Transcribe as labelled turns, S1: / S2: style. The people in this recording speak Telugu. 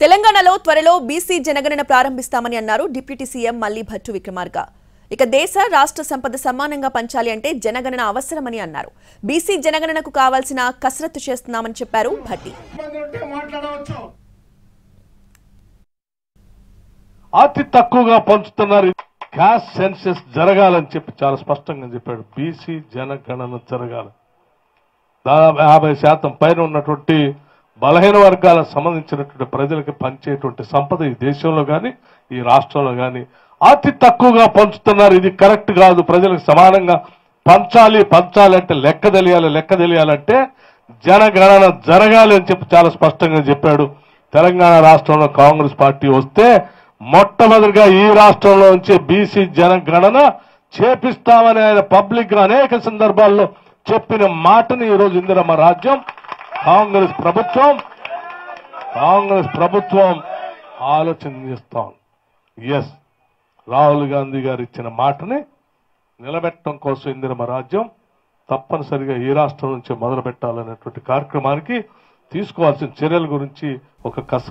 S1: తెలంగాణలో త్వరలో బీసీ జనగణన ప్రారంభిస్తామని అన్నారు డిప్యూటీ సీఎం మల్లి భట్టు విక్రమార్క. ఇక దేశ రాష్ట్ర సంపద సమానంగా పంచాలి అంటే జనగణన అవసరమని అన్నారు. బీసీ జనగణనకు కావాల్సిన కసరత్తు చేస్తున్నామని చెప్పారు భట్టి.
S2: అతి తక్కువగా పంచుతున్నారు. క్యాస్ట్ సెన్సస్ జరగాలని చెప్పి చాలా స్పష్టంగా చెప్పాడు. బీసీ జనగణన జరగాలి. దాదాపు 50% పైన ఉన్నటువంటి బలహీన వర్గాలకు సంబంధించినటువంటి ప్రజలకు పంచేటువంటి సంపద ఈ దేశంలో కానీ ఈ రాష్ట్రంలో కానీ అతి తక్కువగా పంచుతున్నారు. ఇది కరెక్ట్ కాదు. ప్రజలకు సమానంగా పంచాలి అంటే లెక్క తెలియాలంటే జనగణన జరగాలి అని చెప్పి చాలా స్పష్టంగా చెప్పాడు. తెలంగాణ రాష్ట్రంలో కాంగ్రెస్ పార్టీ వస్తే మొట్టమొదటిగా ఈ రాష్ట్రంలో నుంచి బీసీ జనగణన చేపిస్తామని ఆయన పబ్లిక్ గా అనేక సందర్భాల్లో చెప్పిన మాటని ఈరోజు ఇందిరమ్మ రాజ్యం కాంగ్రెస్ ప్రభుత్వం ఆలోచన చేస్తాం. ఎస్, రాహుల్ గాంధీ గారు ఇచ్చిన మాటని నిలబెట్టడం కోసం ఇందిరమ్మ రాజ్యం తప్పనిసరిగా ఈ రాష్ట్రం నుంచి మొదలు పెట్టాలనేటువంటి కార్యక్రమానికి తీసుకోవాల్సిన చర్యల గురించి ఒక కసరత్తు